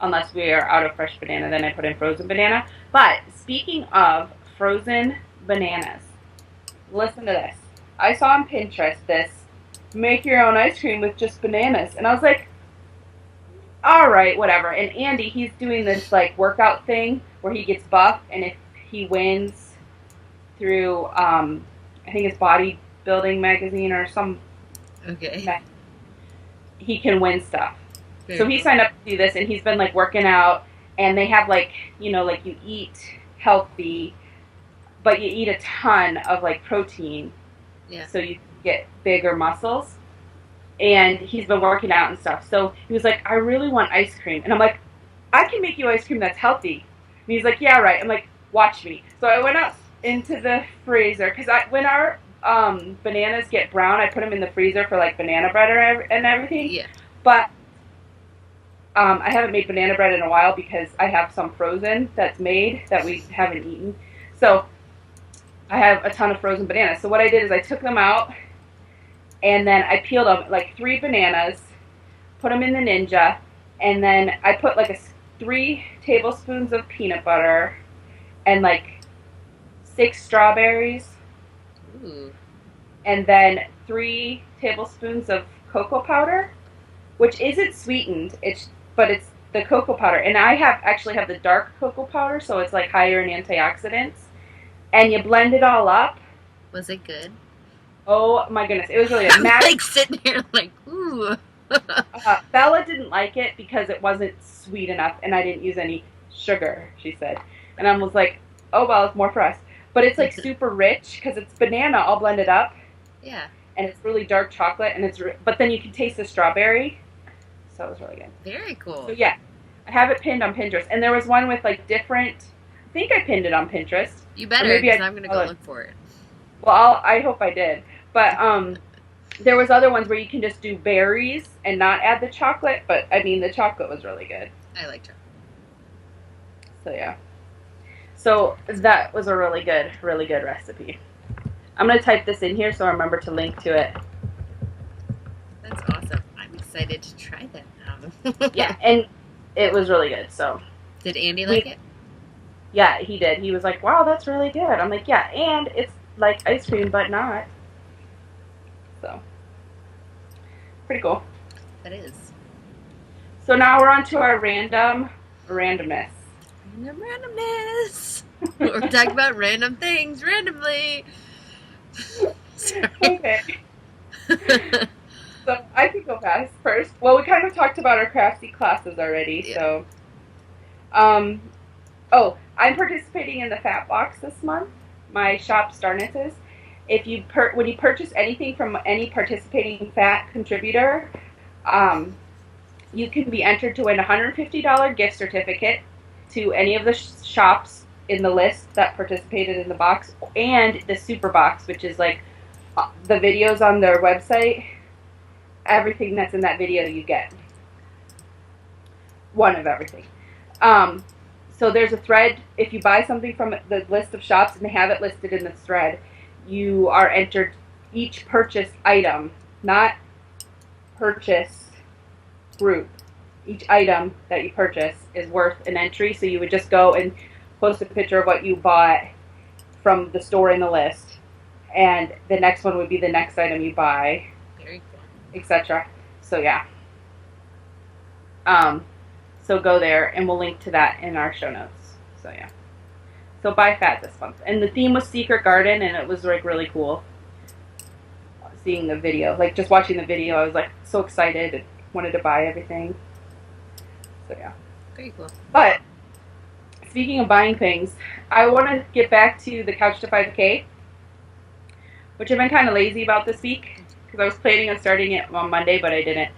S2: Unless we are out of fresh banana, then I put in frozen banana. But speaking of frozen bananas, listen to this. I saw on Pinterest this make your own ice cream with just bananas, and I was like, all right, whatever. And Andy, he's doing this workout thing where he gets buff, and if he wins, through, I think it's Bodybuilding Magazine or some.
S1: Okay.
S2: He can win stuff.
S1: Very
S2: So he
S1: cool.
S2: signed up to do this, and he's been like working out, and they have like, you know, like you eat healthy, but you eat a ton of like protein,
S1: Yeah.
S2: so you get bigger muscles. And he's been working out and stuff. So he was like, I really want ice cream, and I'm like, I can make you ice cream that's healthy. And he's like, yeah, right. I'm like, watch me. So I went out into the freezer because when our bananas get brown, I put them in the freezer for like banana bread and everything.
S1: Yeah.
S2: But I haven't made banana bread in a while because I have some frozen that's made that we haven't eaten. So I have a ton of frozen bananas. So what I did is I took them out and then I peeled them, like 3 bananas, put them in the Ninja, and then I put like 3 tablespoons of peanut butter and like 6 strawberries,
S1: Ooh.
S2: and then 3 tablespoons of cocoa powder, which isn't sweetened. But it's the cocoa powder, and I actually have the dark cocoa powder, so it's like higher in antioxidants. And you blend it all up.
S1: Was it good?
S2: Oh my goodness, it was really good.
S1: I'm like sitting here like, ooh.
S2: Bella didn't like it because it wasn't sweet enough, and I didn't use any sugar, she said. And I was like, oh well, it's more for us. But it's like super rich because it's banana all blended up.
S1: Yeah.
S2: And it's really dark chocolate, and but then you can taste the strawberry. So it was really good.
S1: Very cool.
S2: So yeah, I have it pinned on Pinterest, and there was one with like different. I think I pinned it on Pinterest.
S1: You better, because I'm gonna go look for it.
S2: Well, I hope I did. But there was other ones where you can just do berries and not add the chocolate. But I mean, the chocolate was really good.
S1: I like chocolate.
S2: So yeah. So that was a really good recipe. I'm gonna type this in here so I remember to link to it.
S1: That's awesome. I'm excited to try that now.
S2: Yeah, and it was really good. So.
S1: Did Andy like it?
S2: Yeah, he did. He was like, wow, that's really good. I'm like, yeah, and it's like ice cream, but not. So, pretty cool.
S1: That is.
S2: So now we're on to our randomness.
S1: Random randomness. We're talking about random things randomly.
S2: Okay. So I can go fast first. Well, we kind of talked about our craftsy classes already,
S1: Yeah.
S2: so. I'm participating in the Fat Box this month. My shop Starnets is. When you purchase anything from any participating fat contributor, you can be entered to win a $150 gift certificate to any of the shops in the list that participated in the box, and the super box, which is like the videos on their website. Everything that's in that video you get. One of everything. So there's a thread. If you buy something from the list of shops and they have it listed in this thread, you are entered each purchased item, not purchase group. Each item that you purchase is worth an entry, so you would just go and post a picture of what you bought from the store in the list, and the next one would be the next item you buy,
S1: Very cool.
S2: etc. So yeah. So go there, and we'll link to that in our show notes. So yeah. So buy fat this month, and the theme was Secret Garden, and it was like really cool. Seeing the video, like just watching the video, I was like so excited and wanted to buy everything. So yeah.
S1: Very cool.
S2: But speaking of buying things, I want to get back to the Couch to 5K, which I've been kind of lazy about this week because I was planning on starting it on Monday, but I didn't.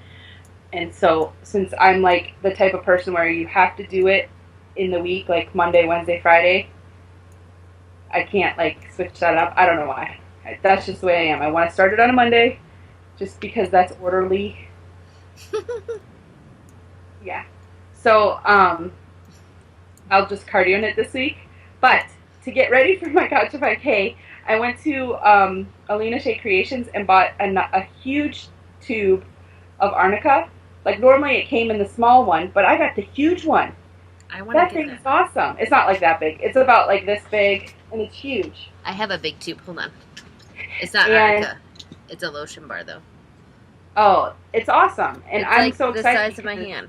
S2: And so, since I'm like the type of person where you have to do it in the week, like Monday, Wednesday, Friday, I can't like switch that up. I don't know why. That's just the way I am. I want to start it on a Monday just because that's orderly. Yeah. So, I'll just cardio in it this week. But to get ready for my Couch to 5K, I went to Allena Creations and bought a huge tube of arnica. Like normally it came in the small one, but I got the huge one. That thing is awesome. It's not like that big. It's about like this big, and it's huge.
S1: I have a big tube. Hold on. It's not arnica. It's a lotion bar, though.
S2: Oh, it's awesome. And I'm so excited.
S1: It's the size of my hand.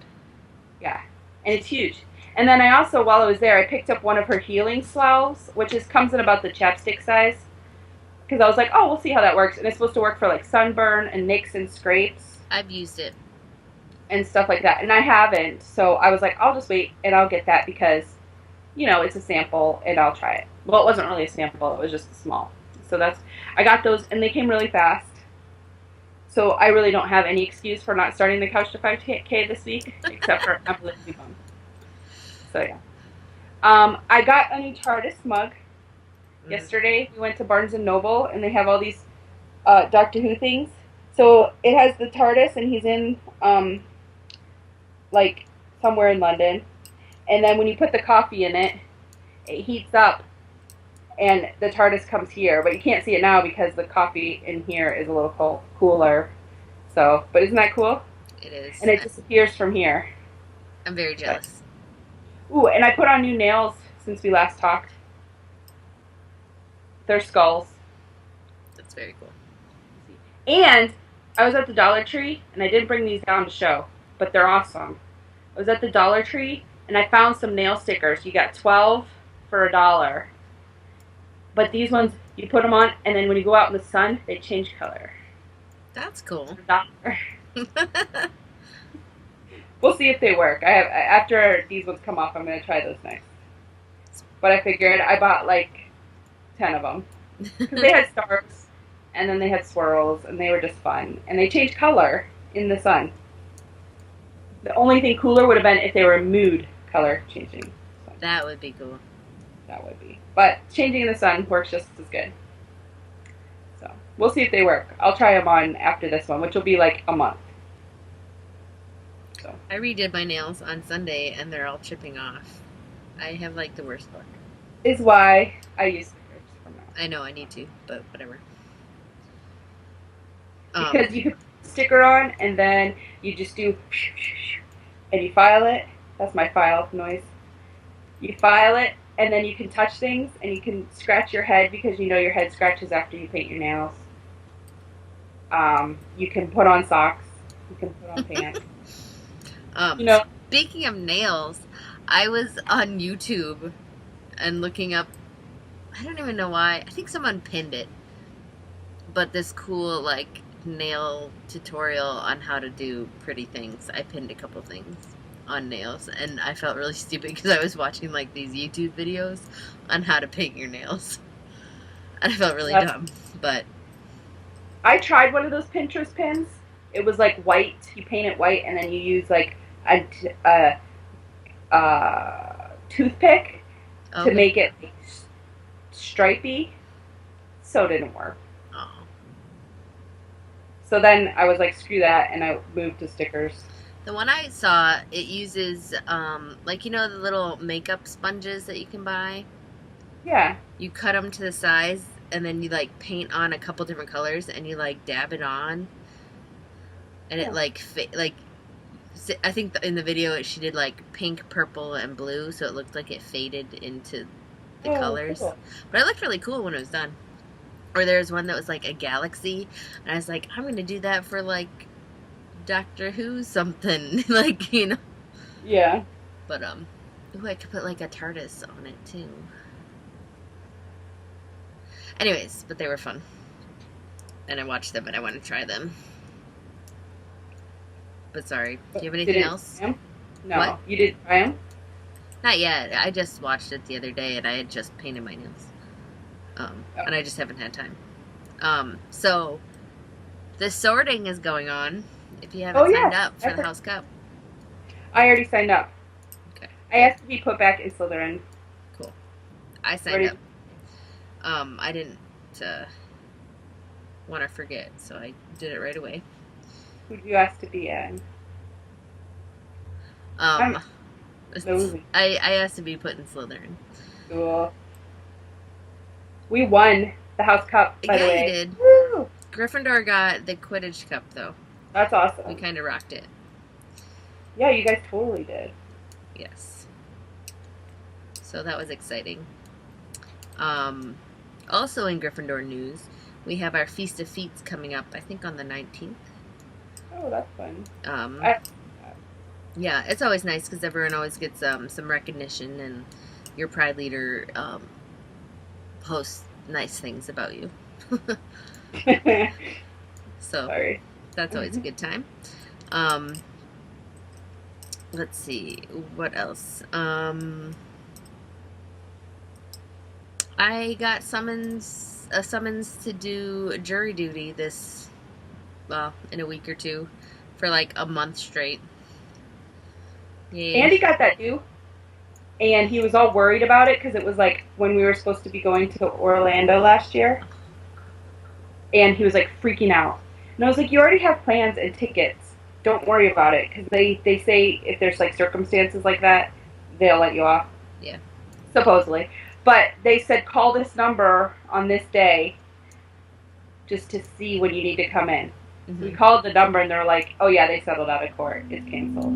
S2: Yeah. And it's huge. And then I also, while I was there, I picked up one of her healing sloughs, which comes in about the chapstick size. Because I was like, oh, we'll see how that works. And it's supposed to work for like sunburn and nicks and scrapes
S1: I've used it.
S2: and stuff like that. And I haven't. So I was like, I'll just wait and I'll get that because, it's a sample and I'll try it. Well, it wasn't really a sample. It was just small. So I got those and they came really fast. So I really don't have any excuse for not starting the Couch to 5K this week, except for I'm lazy bum. So yeah. I got a new TARDIS mug yesterday. We went to Barnes and Noble, and they have all these Doctor Who things. So it has the TARDIS, and he's in like somewhere in London. And then when you put the coffee in it, it heats up, and the TARDIS comes here. But you can't see it now because the coffee in here is a little cooler. So, but isn't that cool?
S1: It is.
S2: And it disappears from here.
S1: I'm very jealous.
S2: Ooh, and I put on new nails since we last talked. They're skulls.
S1: That's very cool.
S2: And I was at the Dollar Tree, and I didn't bring these down to show, but they're awesome. I was at the Dollar Tree, and I found some nail stickers. You got 12 for $1. But these ones, you put them on, and then when you go out in the sun, they change color.
S1: That's cool.
S2: We'll see if they work. After these ones come off, I'm going to try those next. But I figured I bought like 10 of them. Because they had stars, and then they had swirls, and they were just fun. And they change color in the sun. The only thing cooler would have been if they were mood color changing. So
S1: That would be cool.
S2: that would be. But changing in the sun works just as good. So we'll see if they work. I'll try them on after this one, which will be like a month. So
S1: I redid my nails on Sunday, and they're all chipping off. I have like the worst luck.
S2: is why I use stickers from now.
S1: I know I need to, but whatever.
S2: Because you can put a sticker on, and then you just do, and you file it. That's my file noise. You file it, and then you can touch things, and you can scratch your head because you know your head scratches after you paint your nails. You can put on socks. You can put on pants.
S1: Speaking of nails, I was on YouTube and looking up, I don't even know why, I think someone pinned it, but this cool like nail tutorial on how to do pretty things. I pinned a couple things on nails, and I felt really stupid because I was watching like these YouTube videos on how to paint your nails, and I felt really dumb. But
S2: I tried one of those Pinterest pins. It was like white. You paint it white, and then you use like a toothpick to make it like, stripy. So it didn't work.
S1: Oh.
S2: So then I was like, screw that, and I moved to stickers.
S1: The one I saw, it uses, like, the little makeup sponges that you can buy?
S2: Yeah.
S1: You cut them to the size, and then you, like, paint on a couple different colors, and you, like, dab it on. And it, like, I think in the video she did, like, pink, purple, and blue, so it looked like it faded into the colors. Cool. But it looked really cool when it was done. Or there's one that was, like, a galaxy, and I was like, I'm going to do that for, like, Doctor Who something, like,
S2: Yeah.
S1: But, ooh, I could put, like, a TARDIS on it, too. Anyways, but they were fun. And I watched them, and I want to try them. But sorry, do you have anything else?
S2: No.
S1: What?
S2: You didn't try them?
S1: Not yet. I just watched it the other day, and I had just painted my nails. And I just haven't had time. So, the sorting is going on. If you haven't signed up for the House Cup.
S2: I already signed up.
S1: Okay.
S2: I asked to be put back in Slytherin.
S1: Cool. I signed up. I didn't want to forget, so I did it right away.
S2: Who did you ask to be in?
S1: I asked to be put in Slytherin.
S2: Cool. We won the House Cup, by the way.
S1: Yeah, you did.
S2: Woo!
S1: Gryffindor got the Quidditch Cup, though.
S2: That's awesome.
S1: We kind of rocked it.
S2: Yeah, you guys totally did.
S1: Yes. So that was exciting. Also in Gryffindor news, we have our Feast of Feats coming up, I think on the 19th.
S2: Oh, that's fun.
S1: Yeah, it's always nice because everyone always gets some recognition, and your Pride leader posts nice things about you. So
S2: Sorry.
S1: that's always a good time. Um, let's see what else. I got a summons to do jury duty this, well, in a week or two, for like a month straight. Yay.
S2: Andy got that too, and he was all worried about it because it was like when we were supposed to be going to Orlando last year, and he was like freaking out. And I was like, you already have plans and tickets. Don't worry about it because they say if there's like circumstances like that, they'll let you off.
S1: Yeah.
S2: Supposedly. But they said call this number on this day just to see when you need to come in. Mm-hmm. So we called the number and they're like, oh yeah, they settled out of court. It's canceled.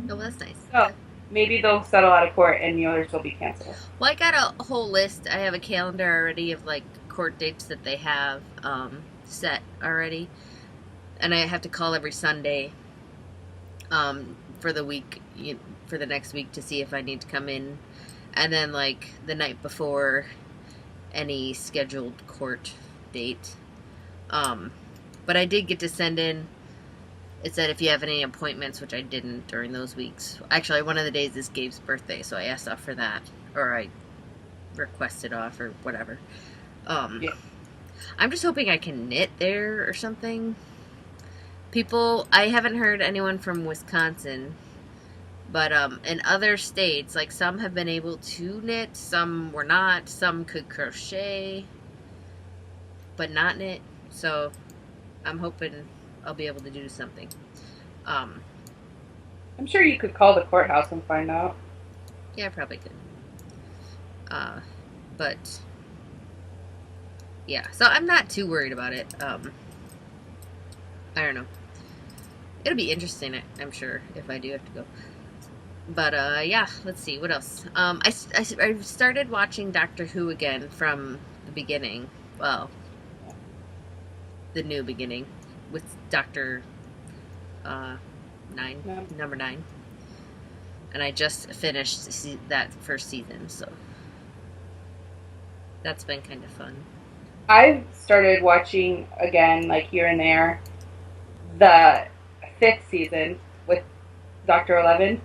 S1: Oh, that's nice.
S2: So maybe they'll settle out of court and yours will be canceled.
S1: Well, I got a whole list. I have a calendar already of like court dates that they have set already. And I have to call every Sunday for the week, for the next week to see if I need to come in. And then like the night before any scheduled court date. But I did get to send in, it said if you have any appointments, which I didn't during those weeks. Actually, one of the days is Gabe's birthday, so I asked off for that. Or I requested off or whatever. Yeah. I'm just hoping I can knit there or something. I haven't heard anyone from Wisconsin, but in other states, like some have been able to knit, some were not, some could crochet, but not knit. So I'm hoping I'll be able to do something.
S2: I'm sure you could call the courthouse and find out.
S1: Yeah, I probably could. But yeah, so I'm not too worried about it. I don't know. It'll be interesting, I'm sure, if I do have to go. But yeah, let's see what else. I started watching Doctor Who again from the beginning. Well, the new beginning with Doctor number 9, and I just finished that first season, so that's been kind of fun.
S2: I've started watching again, like here and there, the 5th season with Dr. 11.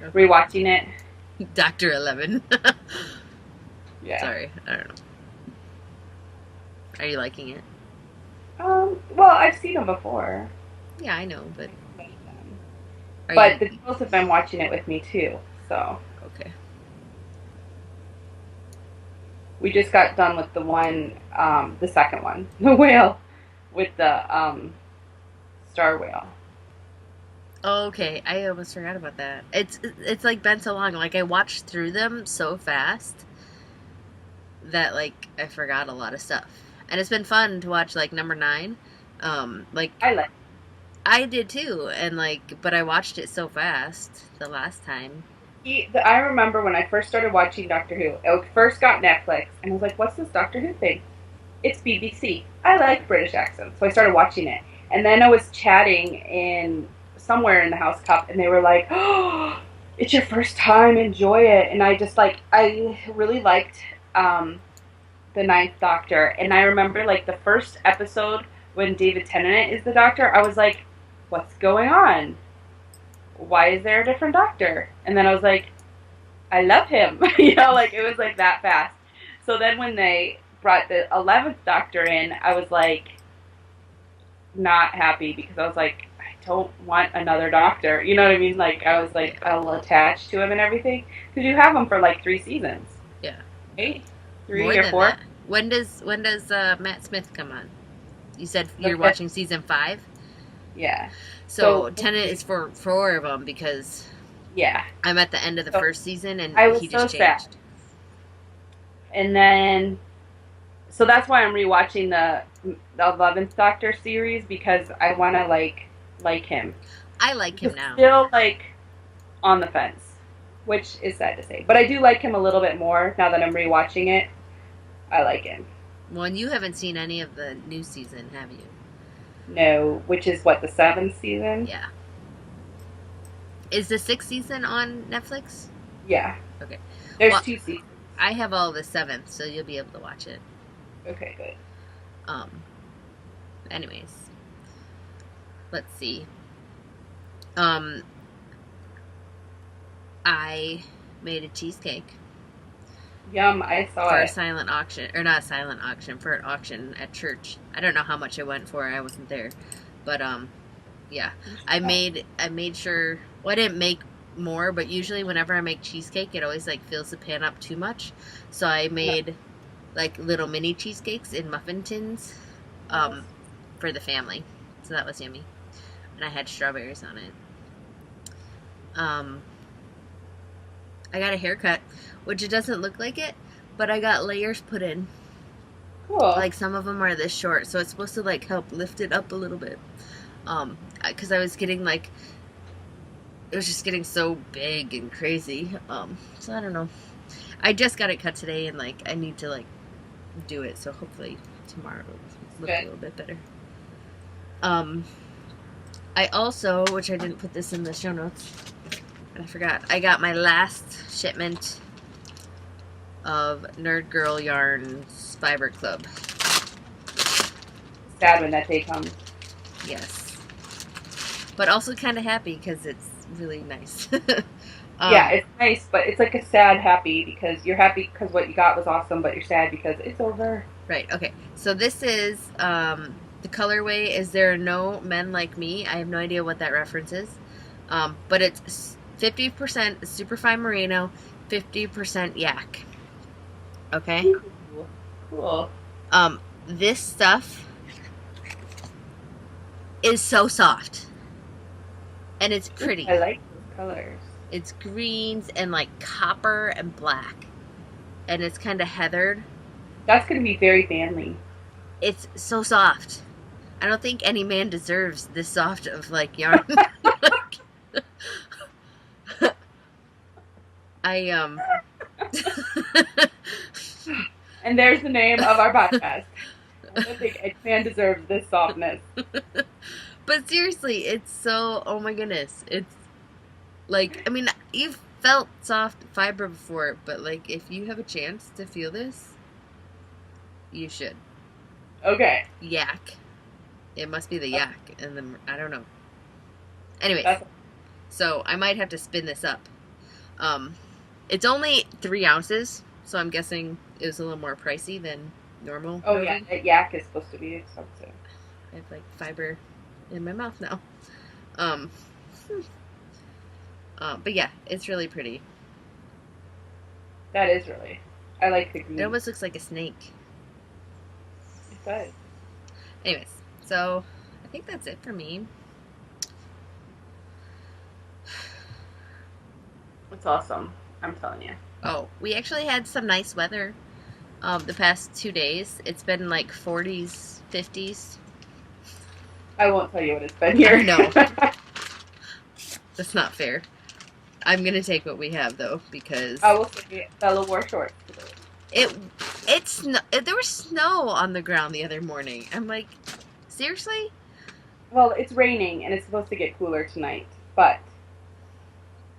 S2: Okay. Rewatching it.
S1: Dr. 11.
S2: Yeah.
S1: Sorry, I don't know. Are you liking it?
S2: Well, I've seen them before.
S1: Yeah, I know, but
S2: the girls have been watching it with me too, so.
S1: Okay.
S2: We just got done with the one, the second one, the whale, with the star whale.
S1: Oh, okay. I almost forgot about that. It's like been so long. Like I watched through them so fast that like I forgot a lot of stuff. And it's been fun to watch like number 9. I did too, and like, but I watched it so fast the last time.
S2: I remember when I first started watching Doctor Who. It first got Netflix, and I was like, "What's this Doctor Who thing?" It's BBC. I like British accents, so I started watching it. And then I was chatting somewhere in the House Cup, and they were like, "Oh, it's your first time, enjoy it." And I really liked the 9th Doctor, and I remember like the first episode when David Tennant is the Doctor, I was like, what's going on? Why is there a different Doctor? And then I was like, I love him. Like it was like that fast. So then when they brought the 11th Doctor in, I was like not happy because I was like, I don't want another Doctor. You know what I mean? Like I was like I'll attach to him and everything because you have him for like 3 seasons.
S1: Yeah.
S2: 8, 3 or 4. That.
S1: When does Matt Smith come on? You said you're watching season 5?
S2: Yeah.
S1: So Tennant is for 4 of them because I'm at the end of the first season and he just changed. Sad.
S2: And then, so that's why I'm rewatching the 11th Doctor series because I want to like him.
S1: I like him now.
S2: Still like on the fence, which is sad to say, but I do like him a little bit more now that I'm rewatching it. I like him.
S1: Well, and you haven't seen any of the new season, have you?
S2: No, which is what, the 7th season?
S1: Yeah. Is the 6th season on Netflix?
S2: Yeah.
S1: Okay.
S2: There's
S1: Well,
S2: 2 seasons.
S1: I have all the 7th, so you'll be able to watch it.
S2: Okay, good.
S1: Um. Anyways, let's see. Um. I made a cheesecake
S2: Yum, I saw
S1: for a
S2: it.
S1: silent auction, or not a silent auction, for an auction at church. I don't know how much it went for. I wasn't there, but yeah, I made sure. Well, I didn't make more, but usually whenever I make cheesecake, it always like fills the pan up too much. So I made like little mini cheesecakes in muffin tins, um, for the family. So that was yummy, and I had strawberries on it. Um, I got a haircut, which it doesn't look like it, but I got layers put in.
S2: Cool.
S1: Like some of them are this short, so it's supposed to like help lift it up a little bit. Because I was getting like, it was just getting so big and crazy. So I don't know. I just got it cut today, and like I need to like do it, so hopefully tomorrow it'll look a little bit better. I also, which I didn't put this in the show notes, and I forgot, I got my last shipment of Nerd Girl Yarns Fiber Club.
S2: Sad when that day comes.
S1: Yes. But also kind of happy because it's really nice.
S2: Yeah, it's nice, but it's like a sad happy because you're happy because what you got was awesome, but you're sad because it's over.
S1: Right, okay. So this is, the colorway is There Are No Men Like Me. I have no idea what that reference is. But it's 50% superfine merino, 50% yak. Okay?
S2: Ooh, cool.
S1: This stuff is so soft. And it's pretty.
S2: I like those colors.
S1: It's greens and like copper and black. And it's kind of heathered.
S2: That's going to be very manly.
S1: It's so soft. I don't think any man deserves this soft of like yarn. I
S2: And there's the name of our podcast. I don't think a man deserves this softness.
S1: But seriously, it's so, oh my goodness. It's like, I mean, you've felt soft fiber before, but like if you have a chance to feel this, you should.
S2: Okay.
S1: Yak. It must be the yak, and then I don't know. Anyways, so I might have to spin this up. It's only 3 ounces, so I'm guessing it was a little more pricey than normal.
S2: Oh yeah, that yak is supposed to be expensive.
S1: I have like fiber in my mouth now. But yeah, it's really pretty.
S2: That is really. I like the green.
S1: It almost looks like a snake.
S2: It does.
S1: Anyways, so I think that's it for me.
S2: It's awesome. I'm telling you.
S1: Oh, we actually had some nice weather the past 2 days. It's been like 40s, 50s.
S2: I won't tell you what it's been here.
S1: No. That's not fair. I'm gonna take what we have though, because
S2: I will say Bella wore shorts today.
S1: there was snow on the ground the other morning. I'm like, seriously?
S2: Well, it's raining and it's supposed to get cooler tonight, but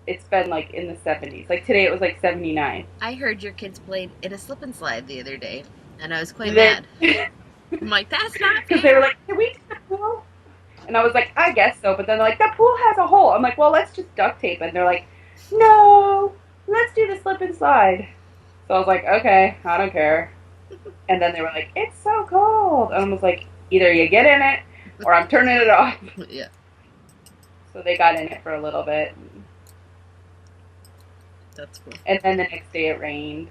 S2: it's been like in the 70s. Like today it was like 79.
S1: I heard your kids played in a slip and slide the other day, and I was quite mad. I'm like, that's not fair.
S2: Because they were like, can we do the pool? And I was like, I guess so. But then they're like, the pool has a hole. I'm like, well, let's just duct tape it. And they're like, no, let's do the slip and slide. So I was like, okay, I don't care. And then they were like, it's so cold. And I was like, either you get in it or I'm turning it off.
S1: Yeah.
S2: So they got in it for a little bit.
S1: That's cool.
S2: And then the next day it rained.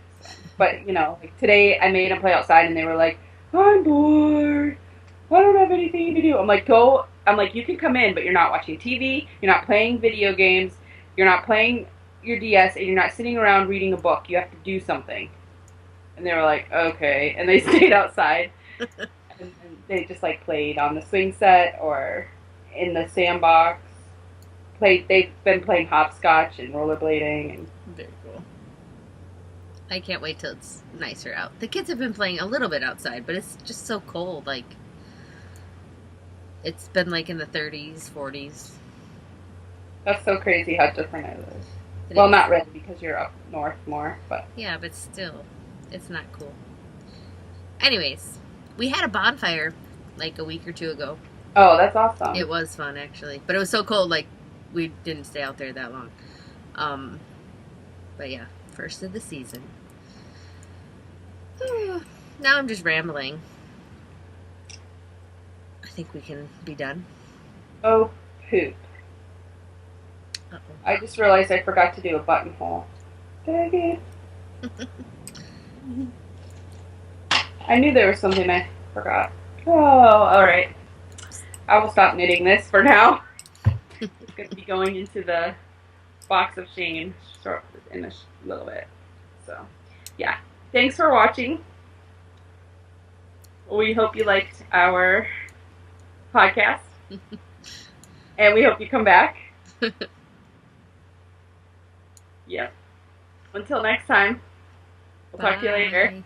S2: But, you know, like today I made them play outside and they were like, I'm bored. I don't have anything to do. I'm like, go. I'm like, you can come in, but you're not watching TV. You're not playing video games. You're not playing your DS, and you're not sitting around reading a book. You have to do something. And they were like, okay. And they stayed outside. and they just, like, played on the swing set or in the sandbox. They've been playing hopscotch and rollerblading. And
S1: very cool. I can't wait till it's nicer out. The kids have been playing a little bit outside, but it's just so cold. Like, it's been like in the 30s, 40s.
S2: That's so crazy how different it is.
S1: It
S2: Well,
S1: is.
S2: not really because you're up north more, but
S1: Yeah, but still, it's not cool. Anyways, we had a bonfire like a week or two ago.
S2: oh, that's awesome.
S1: It was fun actually, but it was so cold. Like we didn't stay out there that long. Um, but yeah, first of the season. Now I'm just rambling. I think we can be done.
S2: Oh, poop.
S1: Uh-oh.
S2: I just realized I forgot to do a buttonhole. Dang it. I knew there was something I forgot. Oh, alright. I will stop knitting this for now. It's going to be going into the box of shame in a little bit. So, yeah. Thanks for watching. We hope you liked our podcast. And we hope you come back. Yep. Until next time. We'll talk to you later.
S1: Bye.